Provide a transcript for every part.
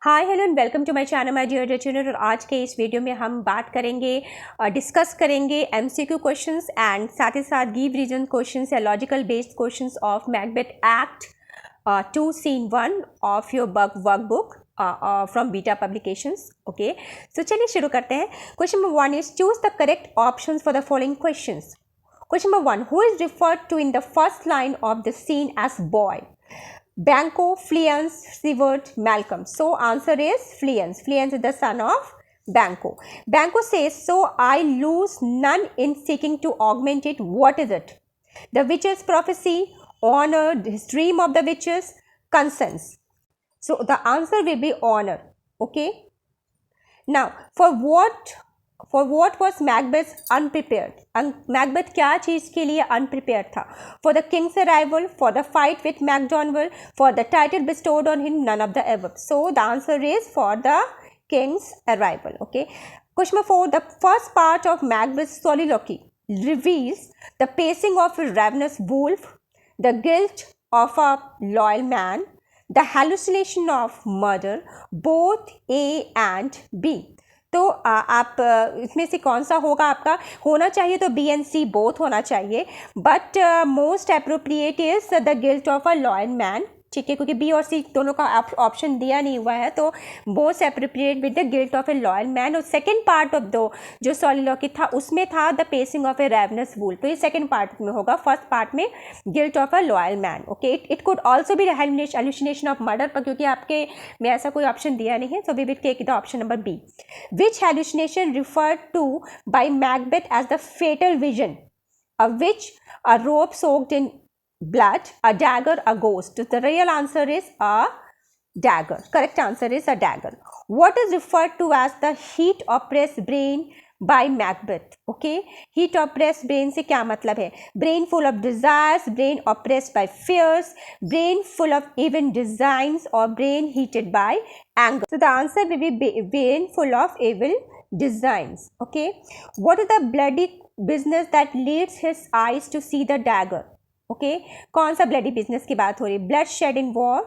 Hi hello and welcome to my channel my dear listener. और आज के इस वीडियो में हम बात करेंगे डिस्कस करेंगे एमसीक्यू क्वेश्चंस एंड साथ ही साथ गिव रीजन क्वेश्चंस या logical based questions of Macbeth act 2 scene 1 of your workbook from Beta Publications. Okay, so चलिए शुरू करते हैं। Question number 1 is choose the correct options for the following questions. Question number 1. Who is referred to in the first line of the scene as boy? Banco, Fleance, Seward, Malcolm. So answer is Fleance. Fleance is the son of Banco. Banco says, so I lose none in seeking to augment it. What is it? The witch's prophecy, honor, his dream of the witches, conscience. So the answer will be honor. Okay. Now, for what was Macbeth unprepared? Macbeth क्या चीज़ के लिए unprepared था? For the king's arrival, for the fight with MacDonald, for the title bestowed on him, none of the above. So the answer is for the king's arrival. Okay. Question number 4. The first part of Macbeth's soliloquy reveals the pacing of a ravenous wolf, the guilt of a loyal man, the hallucination of murder, both A and B. तो आप इसमें से कौन सा होगा? आपका होना चाहिए तो बी एंड सी बोथ होना चाहिए, but most appropriate is the guilt of a loyal man. ठीक है, क्योंकि बी और सी दोनों का ऑप्शन दिया नहीं हुआ है, तो most appropriate with the guilt of a loyal man. और सेकंड पार्ट ऑफ दो जो सॉलिलॉक्वी था उसमें था the pacing of a ravenous wolf, तो ये सेकंड पार्ट में होगा। फर्स्ट पार्ट में guilt of a loyal man. Okay, it could also be hallucination of murder, पर क्योंकि आपके में ऐसा कोई ऑप्शन दिया नहीं है, so we will take the option number B. Which hallucination referred to by Macbeth as the fatal vision, a witch, a rope soaked in blood, a dagger, a ghost? The real answer is a dagger. Correct answer is a dagger. What is referred to as the heat oppressed brain by Macbeth? Okay, heat oppressed brain से क्या मतलब है? Brain full of desires, brain oppressed by fears, brain full of evil designs, or brain heated by anger. So the answer will be brain full of evil designs. Okay, what is the bloody business that leads his eyes to see the dagger? Okay, कौन सा bloody business की बात हो रही है? Bloodshed in war,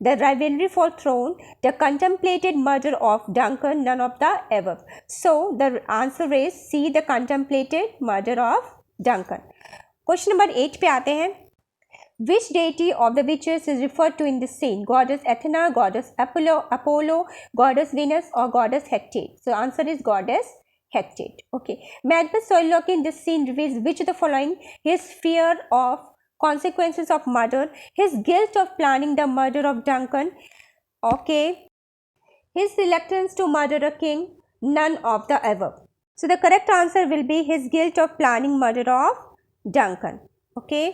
the rivalry for throne, the contemplated murder of Duncan, none of the above. So the answer is C, the contemplated murder of Duncan. Question number 8 पे आते हैं. Which deity of the witches is referred to in this scene? Goddess Athena, goddess Apollo, goddess Venus, or goddess Hecate? So answer is goddess Hecate. Okay. Macbeth's soliloquy in this scene reveals which of the following: his fear of consequences of murder, his guilt of planning the murder of Duncan, okay, his reluctance to murder a king, none of the above. So the correct answer will be his guilt of planning murder of Duncan. Okay.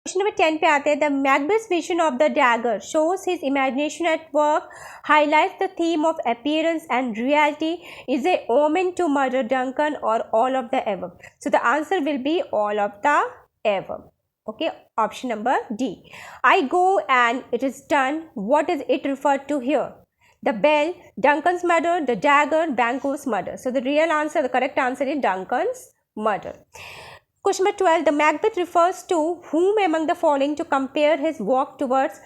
Question number 10 पे आते हैं. The Macbeth's vision of the dagger shows his imagination at work, highlights the theme of appearance and reality, is a omen to murder Duncan, or all of the above. So the answer will be all of the above. Okay, option number D. I go and it is done. What is it referred to here? The bell, Duncan's murder, the dagger, Banquo's murder. So the real answer, the correct answer is Duncan's murder. Question number 12. The Macbeth refers to whom among the following to compare his walk towards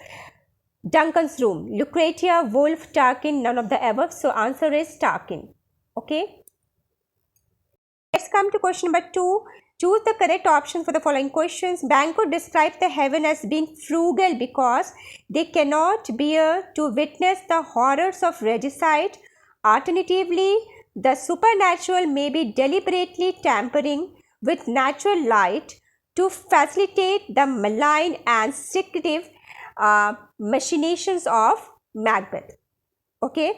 Duncan's room? Lucretia, Wolfe, Tarquin, none of the above. So answer is Tarquin. Okay. Let's come to question number 2. Choose the correct option for the following questions. Banquo describes the heaven as being frugal because they cannot bear to witness the horrors of regicide. Alternatively, the supernatural may be deliberately tampering with natural light to facilitate the malign and secretive machinations of Macbeth. Okay.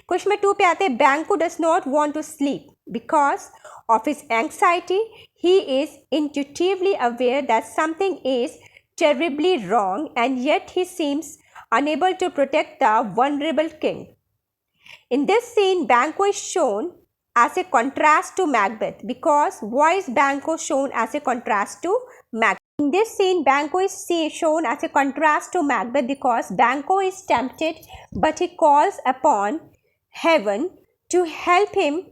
Question number 2 पे आते हैं. Banquo does not want to sleep because of his anxiety. He is intuitively aware that something is terribly wrong, and yet he seems unable to protect the vulnerable king. In this scene, Banquo is shown as a contrast to Macbeth. Because why is Banquo shown as a contrast to Macbeth? In this scene, Banquo is shown as a contrast to Macbeth because Banquo is tempted, but he calls upon heaven to help him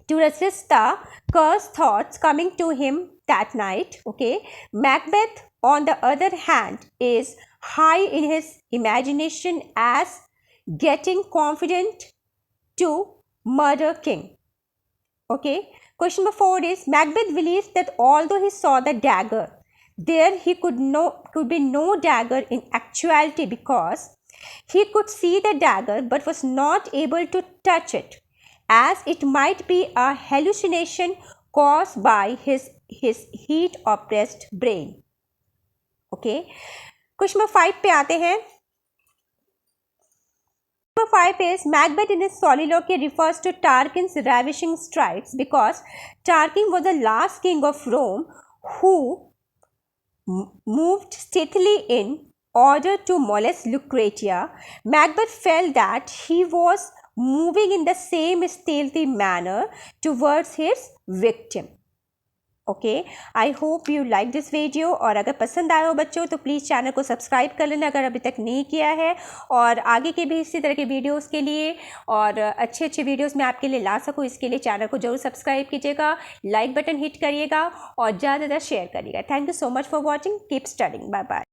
to resist the cursed thoughts coming to him that night. Okay. Macbeth, on the other hand, is high in his imagination as getting confident to murder king. Okay. Question number 4 is Macbeth believes that although he saw the dagger, there he could be no dagger in actuality because he could see the dagger but was not able to touch it, as it might be a hallucination caused by his heat oppressed brain. Okay. Question number 5 पे आते हैं. Number 5 is Macbeth in his soliloquy refers to Tarquin's ravishing strides because Tarquin was the last king of Rome who moved stealthily in order to molest Lucretia. Macbeth felt that he was moving in the same stealthy manner towards his victim. Okay, I hope you like this video. और अगर पसंद आया हो बच्चों तो please channel को subscribe कर लेना अगर अभी तक नहीं किया है. और आगे के भी इसी तरह के वीडियोस के लिए और अच्छे अच्छे वीडियोस मैं आपके लिए ला सकूं इसके लिए चैनल को जरूर सब्सक्राइब कीजिएगा, लाइक बटन हिट करिएगा और ज़्यादा से ज़्यादा शेयर करिएगा. Thank you so much for watching. Keep studying. Bye bye.